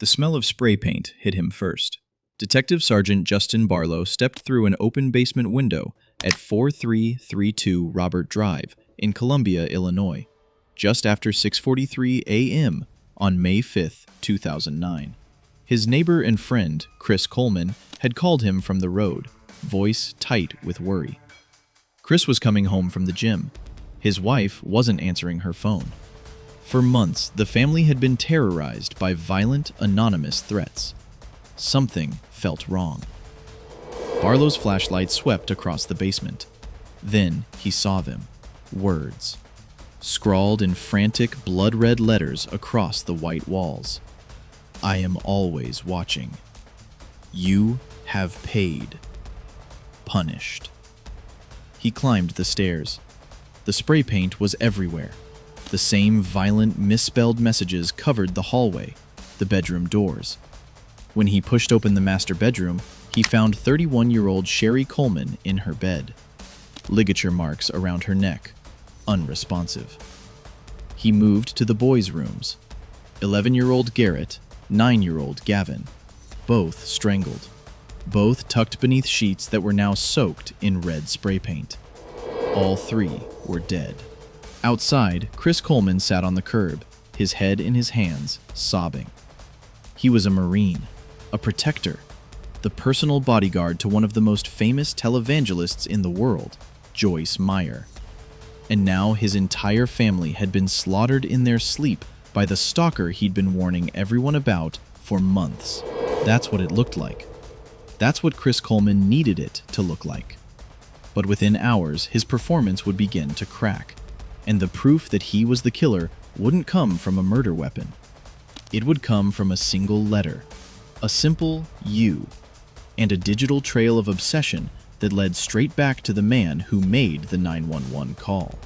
The smell of spray paint hit him first. Detective Sergeant Justin Barlow stepped through an open basement window at 4332 Robert Drive in Columbia, Illinois, just after 6:43 a.m. on May 5, 2009. His neighbor and friend, Chris Coleman, had called him from the road, voice tight with worry. Chris was coming home from the gym. His wife wasn't answering her phone. For months, the family had been terrorized by violent, anonymous threats. Something felt wrong. Barlow's flashlight swept across the basement. Then he saw them. Words. Scrawled in frantic, blood-red letters across the white walls. I am always watching. You have paid. Punished. He climbed the stairs. The spray paint was everywhere. The same violent, misspelled messages covered the hallway, the bedroom doors. When he pushed open the master bedroom, he found 31-year-old Sherry Coleman in her bed. Ligature marks around her neck, unresponsive. He moved to the boys' rooms. 11-year-old Garrett, 9-year-old Gavin, both strangled. Both tucked beneath sheets that were now soaked in red spray paint. All three were dead. Outside, Chris Coleman sat on the curb, his head in his hands, sobbing. He was a Marine, a protector, the personal bodyguard to one of the most famous televangelists in the world, Joyce Meyer. And now his entire family had been slaughtered in their sleep by the stalker he'd been warning everyone about for months. That's what it looked like. That's what Chris Coleman needed it to look like. But within hours, his performance would begin to crack, and the proof that he was the killer wouldn't come from a murder weapon. It would come from a single letter, a simple U, and a digital trail of obsession that led straight back to the man who made the 911 call.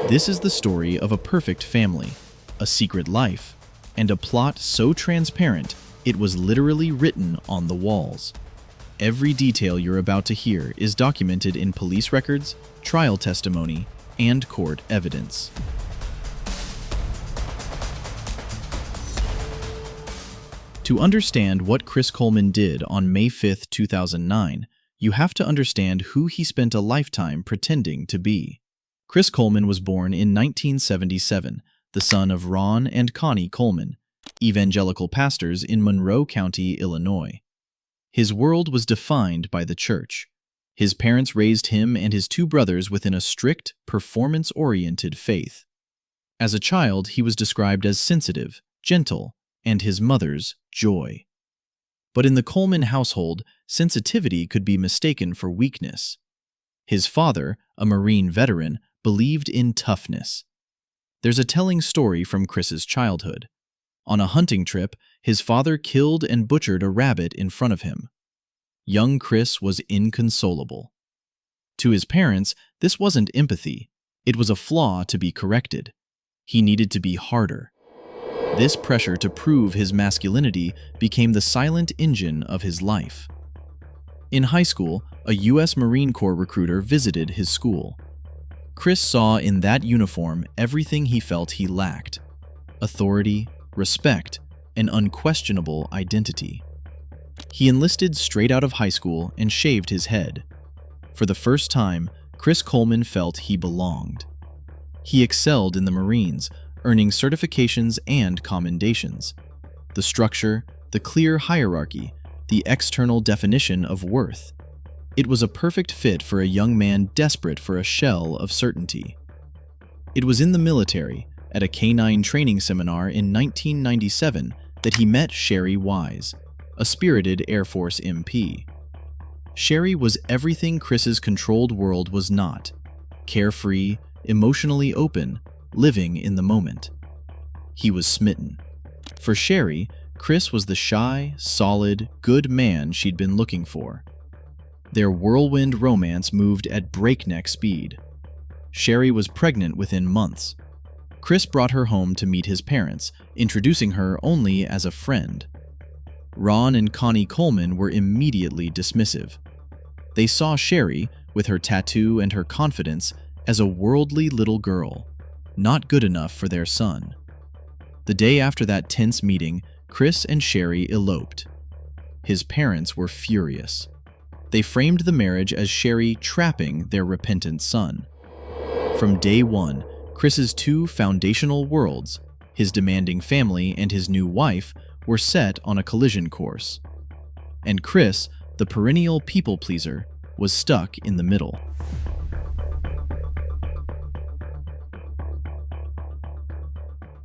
This is the story of a perfect family, a secret life, and a plot so transparent it was literally written on the walls. Every detail you're about to hear is documented in police records, trial testimony, and court evidence. To understand what Chris Coleman did on May 5, 2009, you have to understand who he spent a lifetime pretending to be. Chris Coleman was born in 1977, the son of Ron and Connie Coleman, evangelical pastors in Monroe County, Illinois. His world was defined by the church. His parents raised him and his two brothers within a strict, performance-oriented faith. As a child, he was described as sensitive, gentle, and his mother's joy. But in the Coleman household, sensitivity could be mistaken for weakness. His father, a Marine veteran, believed in toughness. There's a telling story from Chris's childhood. On a hunting trip, his father killed and butchered a rabbit in front of him. Young Chris was inconsolable. To his parents, this wasn't empathy. It was a flaw to be corrected. He needed to be harder. This pressure to prove his masculinity became the silent engine of his life. In high school, a U.S. Marine Corps recruiter visited his school. Chris saw in that uniform everything he felt he lacked: authority, respect, and unquestionable identity. He enlisted straight out of high school and shaved his head. For the first time, Chris Coleman felt he belonged. He excelled in the Marines, earning certifications and commendations. The structure, the clear hierarchy, the external definition of worth. It was a perfect fit for a young man desperate for a shell of certainty. It was in the military, at a K-9 training seminar in 1997, that he met Sherry Wise, a spirited Air Force MP. Sherry was everything Chris's controlled world was not: carefree, emotionally open, living in the moment. He was smitten. For Sherry, Chris was the shy, solid, good man she'd been looking for. Their whirlwind romance moved at breakneck speed. Sherry was pregnant within months. Chris brought her home to meet his parents, introducing her only as a friend. Ron and Connie Coleman were immediately dismissive. They saw Sherry, with her tattoo and her confidence, as a worldly little girl, not good enough for their son. The day after that tense meeting, Chris and Sherry eloped. His parents were furious. They framed the marriage as Sherry trapping their repentant son. From day one, Chris's two foundational worlds, his demanding family and his new wife, were set on a collision course. And Chris, the perennial people-pleaser, was stuck in the middle.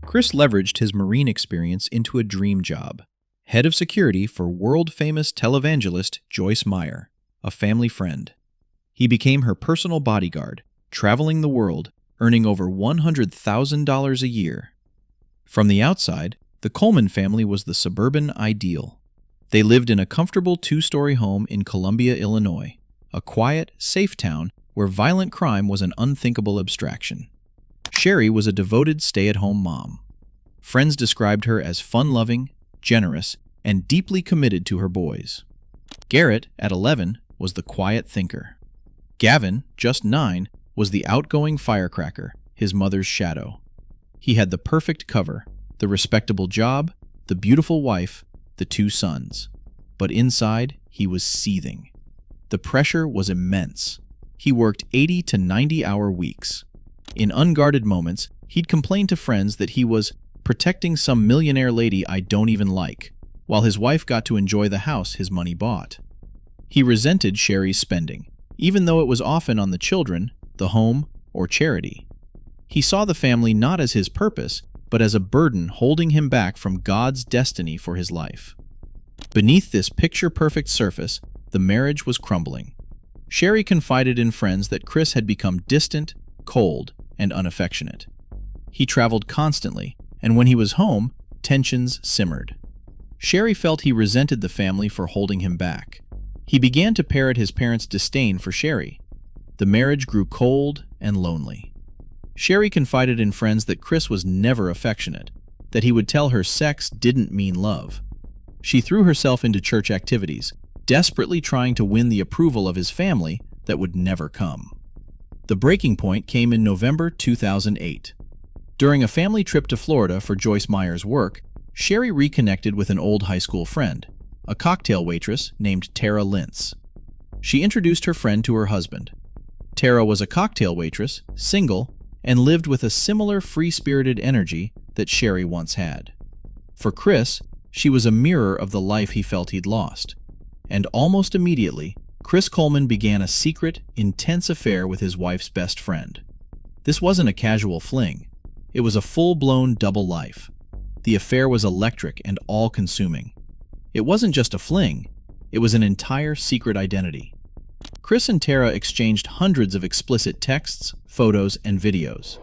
Chris leveraged his Marine experience into a dream job: head of security for world-famous televangelist Joyce Meyer, a family friend. He became her personal bodyguard, traveling the world, earning over $100,000 a year. From the outside, the Coleman family was the suburban ideal. They lived in a comfortable two-story home in Columbia, Illinois, a quiet, safe town where violent crime was an unthinkable abstraction. Sherry was a devoted stay-at-home mom. Friends described her as fun-loving, generous, and deeply committed to her boys. Garrett, at 11, was the quiet thinker. Gavin, just 9, was the outgoing firecracker, his mother's shadow. He had the perfect cover, the respectable job, the beautiful wife, the 2 sons. But inside, he was seething. The pressure was immense. He worked 80 to 90-hour weeks. In unguarded moments, he'd complain to friends that he was protecting some millionaire lady I don't even like, while his wife got to enjoy the house his money bought. He resented Sherry's spending, even though it was often on the children, the home, or charity. He saw the family not as his purpose, but as a burden holding him back from God's destiny for his life. Beneath this picture-perfect surface, the marriage was crumbling. Sherry confided in friends that Chris had become distant, cold, and unaffectionate. He traveled constantly, and when he was home, tensions simmered. Sherry felt he resented the family for holding him back. He began to parrot his parents' disdain for Sherry. The marriage grew cold and lonely. Sherry confided in friends that Chris was never affectionate, that he would tell her sex didn't mean love. She threw herself into church activities, desperately trying to win the approval of his family that would never come. The breaking point came in November 2008. During a family trip to Florida for Joyce Meyer's work, Sherry reconnected with an old high school friend, a cocktail waitress named Tara Lintz. She introduced her friend to her husband. Tara was a cocktail waitress, single, and lived with a similar free-spirited energy that Sherry once had. For Chris, she was a mirror of the life he felt he'd lost. And almost immediately, Chris Coleman began a secret, intense affair with his wife's best friend. This wasn't a casual fling. It was a full-blown double life. The affair was electric and all-consuming. It wasn't just a fling. It was an entire secret identity. Chris and Tara exchanged hundreds of explicit texts, photos, and videos.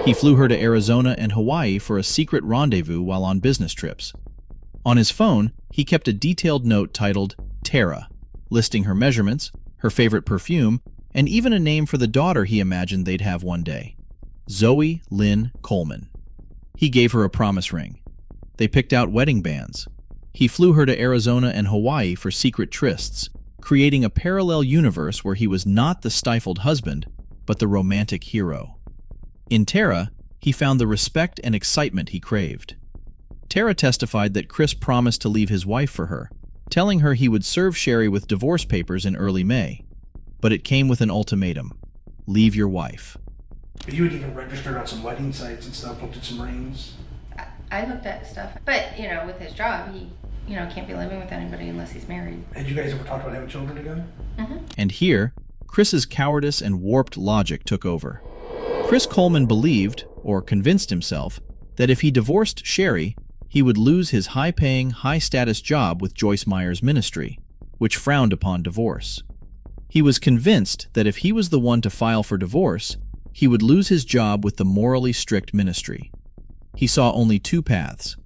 He flew her to Arizona and Hawaii for a secret rendezvous while on business trips. On his phone, he kept a detailed note titled Tara, listing her measurements, her favorite perfume, and even a name for the daughter he imagined they'd have one day: Zoe Lynn Coleman. He gave her a promise ring. They picked out wedding bands. He flew her to Arizona and Hawaii for secret trysts, creating a parallel universe where he was not the stifled husband, but the romantic hero. In Tara, he found the respect and excitement he craved. Tara testified that Chris promised to leave his wife for her, telling her he would serve Sherry with divorce papers in early May. But it came with an ultimatum: leave your wife. You had even registered on some wedding sites and stuff, looked at some rings. I looked at stuff, but with his job, he can't be living with anybody unless he's married. Had you guys ever talked about having children together? Mm-hmm. And here, Chris's cowardice and warped logic took over. Chris Coleman believed, or convinced himself, that if he divorced Sherry, he would lose his high-paying, high-status job with Joyce Meyer's ministry, which frowned upon divorce. He was convinced that if he was the one to file for divorce, he would lose his job with the morally strict ministry. He saw only 2 paths: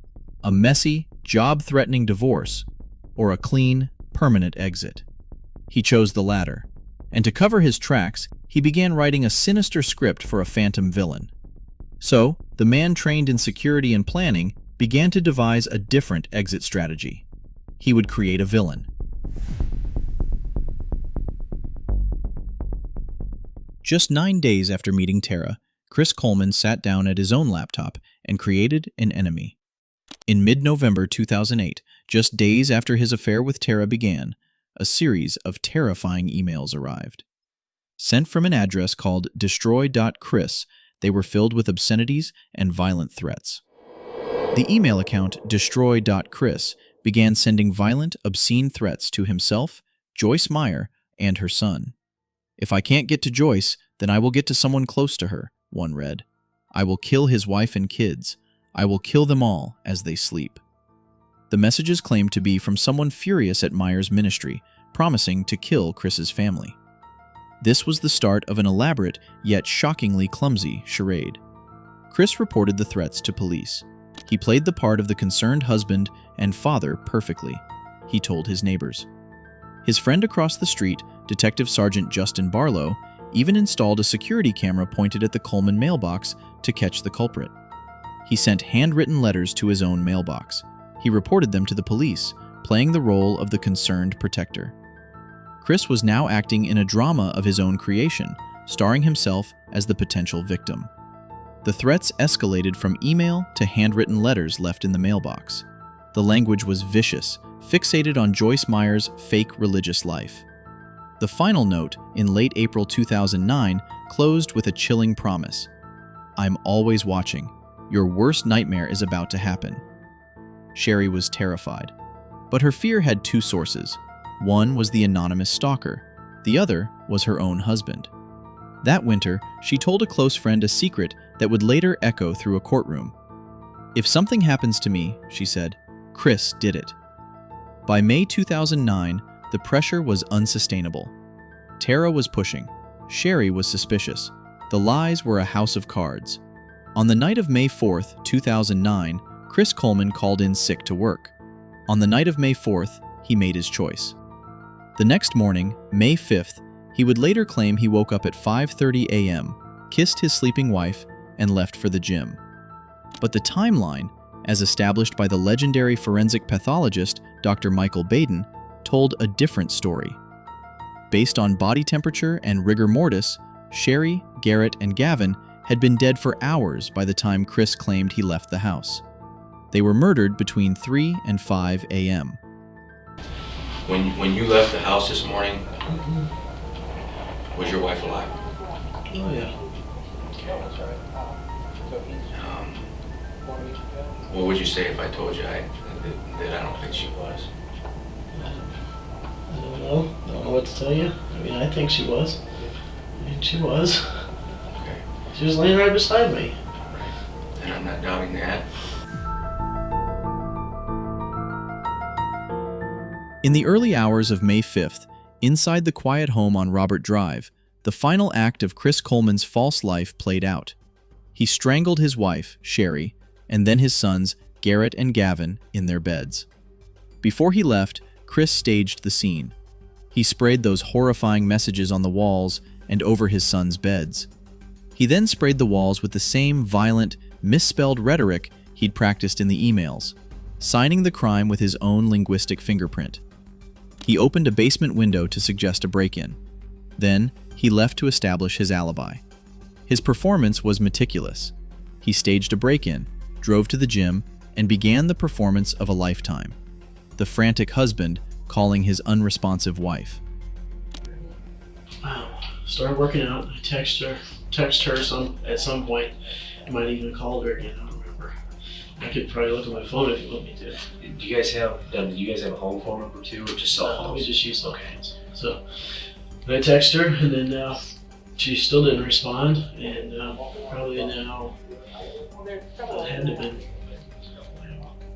a messy, job-threatening divorce, or a clean, permanent exit. He chose the latter, and to cover his tracks, he began writing a sinister script for a phantom villain. So, the man trained in security and planning began to devise a different exit strategy. He would create a villain. Just 9 days after meeting Tara, Chris Coleman sat down at his own laptop and created an enemy. In mid-November 2008, just days after his affair with Tara began, a series of terrifying emails arrived. Sent from an address called destroy.chris, they were filled with obscenities and violent threats. The email account destroy.chris began sending violent, obscene threats to himself, Joyce Meyer, and her son. "If I can't get to Joyce, then I will get to someone close to her," one read. "I will kill his wife and kids. I will kill them all as they sleep." The messages claimed to be from someone furious at Meyer's ministry, promising to kill Chris's family. This was the start of an elaborate, yet shockingly clumsy, charade. Chris reported the threats to police. He played the part of the concerned husband and father perfectly, he told his neighbors. His friend across the street, Detective Sergeant Justin Barlow, even installed a security camera pointed at the Coleman mailbox to catch the culprit. He sent handwritten letters to his own mailbox. He reported them to the police, playing the role of the concerned protector. Chris was now acting in a drama of his own creation, starring himself as the potential victim. The threats escalated from email to handwritten letters left in the mailbox. The language was vicious, fixated on Joyce Meyer's fake religious life. The final note, in late April 2009, closed with a chilling promise. "I'm always watching. Your worst nightmare is about to happen." Sherry was terrified. But her fear had two sources. One was the anonymous stalker. The other was her own husband. That winter, she told a close friend a secret that would later echo through a courtroom. "If something happens to me," she said, "Chris did it." By May 2009, the pressure was unsustainable. Tara was pushing. Sherry was suspicious. The lies were a house of cards. On the night of May 4th, 2009, Chris Coleman called in sick to work. On the night of May 4th, he made his choice. The next morning, May 5th, he would later claim he woke up at 5:30 a.m., kissed his sleeping wife, and left for the gym. But the timeline, as established by the legendary forensic pathologist Dr. Michael Baden, told a different story. Based on body temperature and rigor mortis, Sherry, Garrett, and Gavin had been dead for hours by the time Chris claimed he left the house. They were murdered between 3 and 5 a.m. When you left the house this morning, was your wife alive? Oh yeah. What would you say if I told you that I don't think she was? I don't know. I don't know what to tell you. I mean, I think she was. I mean, she was. Okay. She was laying right beside me. Right. And I'm not doubting that. In the early hours of May 5th, inside the quiet home on Robert Drive, the final act of Chris Coleman's false life played out. He strangled his wife, Sherry, and then his sons, Garrett and Gavin, in their beds. Before he left, Chris staged the scene. He sprayed those horrifying messages on the walls and over his sons' beds. He then sprayed the walls with the same violent, misspelled rhetoric he'd practiced in the emails, signing the crime with his own linguistic fingerprint. He opened a basement window to suggest a break-in. Then, he left to establish his alibi. His performance was meticulous. He staged a break-in, drove to the gym, and began the performance of a lifetime. The frantic husband calling his unresponsive wife. Wow. Started working out. I text her at some point. I might even called her again. I don't remember. I could probably look at my phone if you want me to. Do you guys have a home phone number too, or just cell phones? We just use cell phones. So I text her, and then she still didn't respond, and probably now it had to have been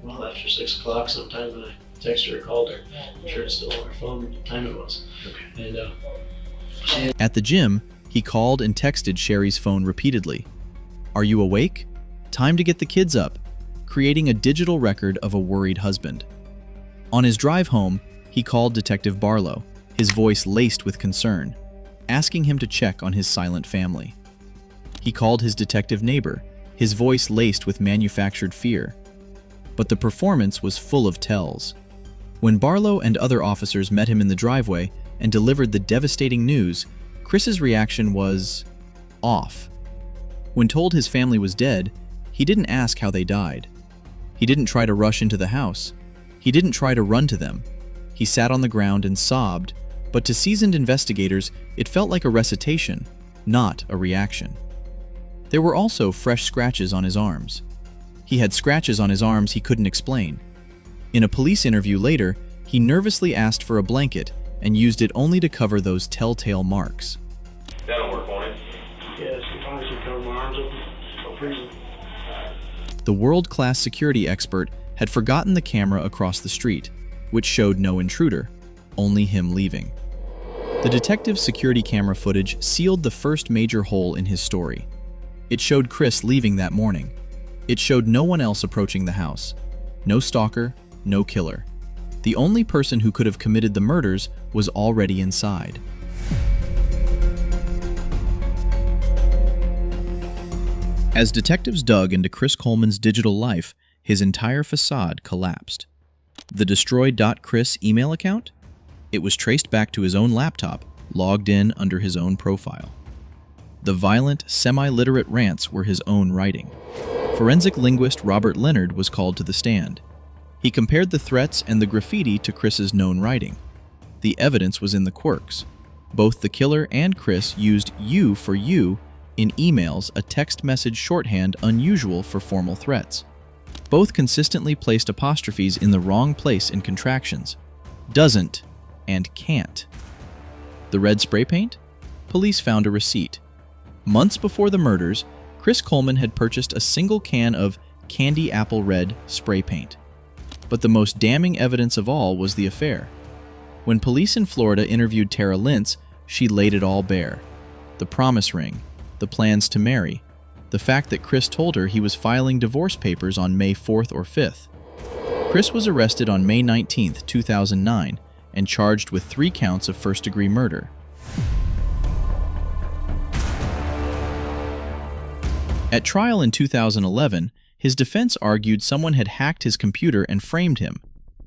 well after 6 o'clock sometime when I texted her or called her. I'm sure it's still on her phone what time it was. Okay. And At the gym, he called and texted Sherry's phone repeatedly. "Are you awake? Time to get the kids up," creating a digital record of a worried husband. On his drive home, he called Detective Barlow, his voice laced with concern, asking him to check on his silent family. He called his detective neighbor, his voice laced with manufactured fear. But the performance was full of tells. When Barlow and other officers met him in the driveway and delivered the devastating news, Chris's reaction was off. When told his family was dead, he didn't ask how they died. He didn't try to rush into the house. He didn't try to run to them. He sat on the ground and sobbed, but to seasoned investigators, it felt like a recitation, not a reaction. There were also fresh scratches on his arms. He had scratches on his arms he couldn't explain. In a police interview later, he nervously asked for a blanket and used it only to cover those telltale marks. That'll work on it. Yeah, sometimes you cover my arms up. Don't freeze them. The world-class security expert had forgotten the camera across the street, which showed no intruder, only him leaving. The detective's security camera footage sealed the first major hole in his story. It showed Chris leaving that morning. It showed no one else approaching the house. No stalker, no killer. The only person who could have committed the murders was already inside. As detectives dug into Chris Coleman's digital life, his entire facade collapsed. The destroyed.chris email account? It was traced back to his own laptop, logged in under his own profile. The violent, semi-literate rants were his own writing. Forensic linguist Robert Leonard was called to the stand. He compared the threats and the graffiti to Chris's known writing. The evidence was in the quirks. Both the killer and Chris used "you" for "you" in emails, a text message shorthand unusual for formal threats. Both consistently placed apostrophes in the wrong place in contractions. Doesn't and can't. The red spray paint? Police found a receipt. Months before the murders, Chris Coleman had purchased a single can of candy apple red spray paint. But the most damning evidence of all was the affair. When police in Florida interviewed Tara Lintz, she laid it all bare. The promise ring, the plans to marry, the fact that Chris told her he was filing divorce papers on May 4th or 5th. Chris was arrested on May 19, 2009, and charged with 3 counts of first-degree murder. At trial in 2011, his defense argued someone had hacked his computer and framed him,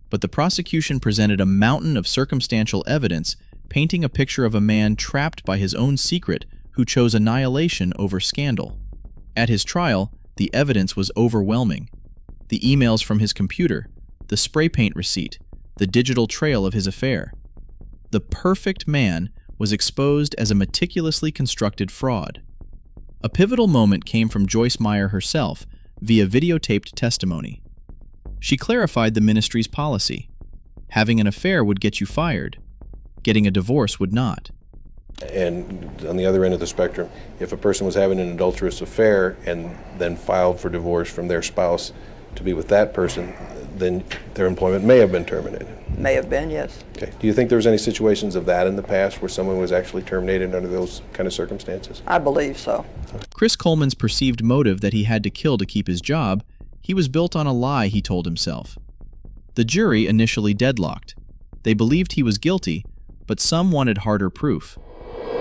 but the prosecution presented a mountain of circumstantial evidence painting a picture of a man trapped by his own secret who chose annihilation over scandal. At his trial, the evidence was overwhelming. The emails from his computer, the spray paint receipt, the digital trail of his affair. The perfect man was exposed as a meticulously constructed fraud. A pivotal moment came from Joyce Meyer herself via videotaped testimony. She clarified the ministry's policy. Having an affair would get you fired. Getting a divorce would not. And on the other end of the spectrum, if a person was having an adulterous affair and then filed for divorce from their spouse to be with that person, then their employment may have been terminated. May have been, yes. Okay. Do you think there was any situations of that in the past where someone was actually terminated under those kind of circumstances? I believe so. Chris Coleman's perceived motive that he had to kill to keep his job, he was built on a lie he told himself. The jury initially deadlocked. They believed he was guilty, but some wanted harder proof.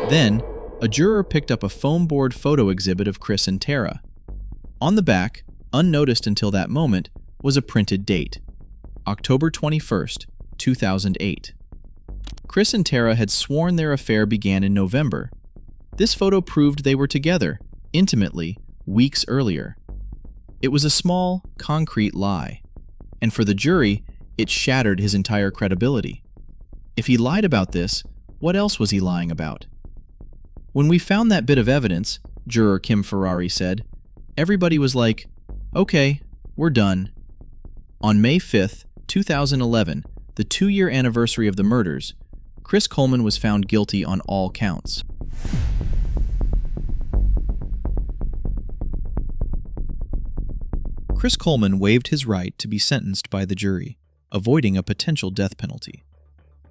Then, a juror picked up a foam board photo exhibit of Chris and Tara. On the back, unnoticed until that moment, was a printed date, October 21st, 2008. Chris and Tara had sworn their affair began in November. This photo proved they were together, intimately, weeks earlier. It was a small, concrete lie, and for the jury, it shattered his entire credibility. If he lied about this, what else was he lying about? When we found that bit of evidence, juror Kim Ferrari said, everybody was like, okay, we're done. On May 5th, 2011, the 2-year anniversary of the murders, Chris Coleman was found guilty on all counts. Chris Coleman waived his right to be sentenced by the jury, avoiding a potential death penalty.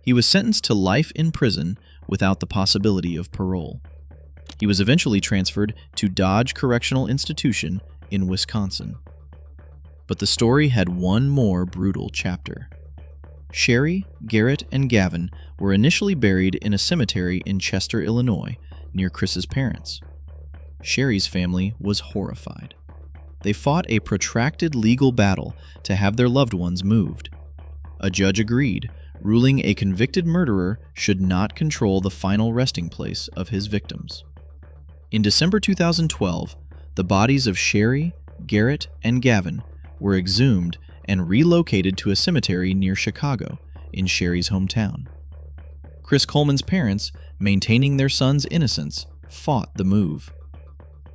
He was sentenced to life in prison without the possibility of parole. He was eventually transferred to Dodge Correctional Institution in Wisconsin. But the story had one more brutal chapter. Sherry, Garrett, and Gavin were initially buried in a cemetery in Chester, Illinois, near Chris's parents. Sherry's family was horrified. They fought a protracted legal battle to have their loved ones moved. A judge agreed, ruling a convicted murderer should not control the final resting place of his victims. In December 2012, the bodies of Sherry, Garrett, and Gavin were exhumed and relocated to a cemetery near Chicago, in Sherry's hometown. Chris Coleman's parents, maintaining their son's innocence, fought the move.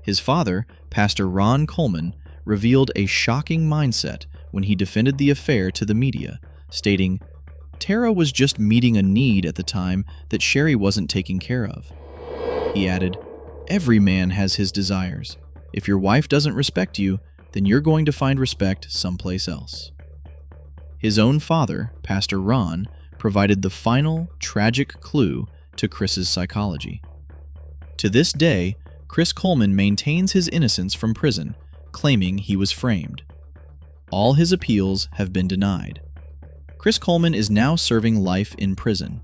His father, Pastor Ron Coleman, revealed a shocking mindset when he defended the affair to the media, stating, "Tara was just meeting a need at the time that Sherry wasn't taking care of." He added, "Every man has his desires. If your wife doesn't respect you, then you're going to find respect someplace else." His own father, Pastor Ron, provided the final, tragic clue to Chris's psychology. To this day, Chris Coleman maintains his innocence from prison, claiming he was framed. All his appeals have been denied. Chris Coleman is now serving life in prison.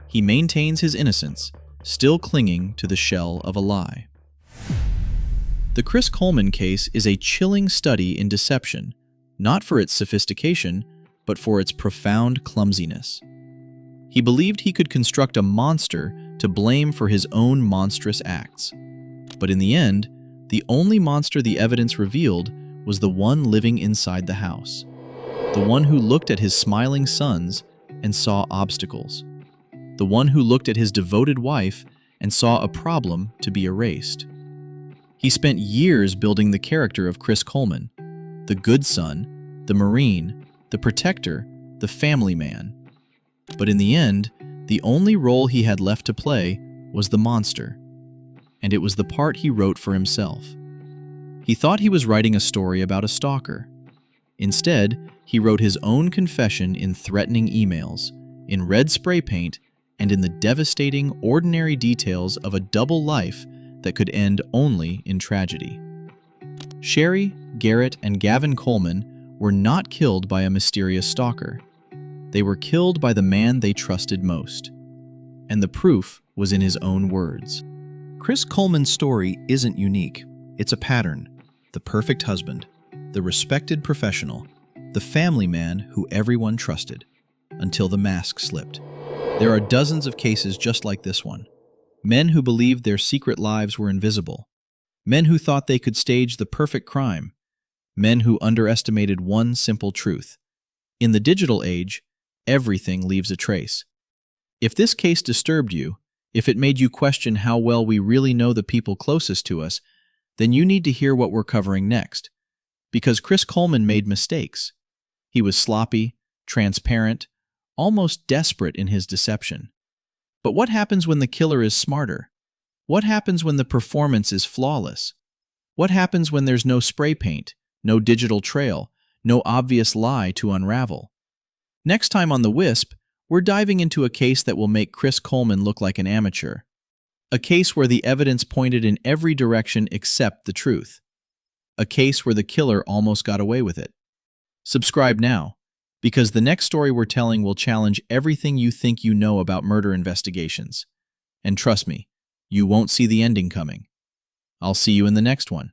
He maintains his innocence, still clinging to the shell of a lie. The Chris Coleman case is a chilling study in deception, not for its sophistication, but for its profound clumsiness. He believed he could construct a monster to blame for his own monstrous acts. But in the end, the only monster the evidence revealed was the one living inside the house, the one who looked at his smiling sons and saw obstacles, the one who looked at his devoted wife and saw a problem to be erased. He spent years building the character of Chris Coleman, the good son, the Marine, the protector, the family man. But in the end, the only role he had left to play was the monster, and it was the part he wrote for himself. He thought he was writing a story about a stalker. Instead, he wrote his own confession in threatening emails, in red spray paint, and in the devastating, ordinary details of a double life that could end only in tragedy. Sherry, Garrett, and Gavin Coleman were not killed by a mysterious stalker. They were killed by the man they trusted most. And the proof was in his own words. Chris Coleman's story isn't unique. It's a pattern. The perfect husband, the respected professional, the family man who everyone trusted, until the mask slipped. There are dozens of cases just like this one. Men who believed their secret lives were invisible. Men who thought they could stage the perfect crime. Men who underestimated one simple truth. In the digital age, everything leaves a trace. If this case disturbed you, if it made you question how well we really know the people closest to us, then you need to hear what we're covering next. Because Chris Coleman made mistakes. He was sloppy, transparent, almost desperate in his deception. But what happens when the killer is smarter? What happens when the performance is flawless? What happens when there's no spray paint, no digital trail, no obvious lie to unravel? Next time on The Wisp, we're diving into a case that will make Chris Coleman look like an amateur. A case where the evidence pointed in every direction except the truth. A case where the killer almost got away with it. Subscribe now, because the next story we're telling will challenge everything you think you know about murder investigations. And trust me, you won't see the ending coming. I'll see you in the next one.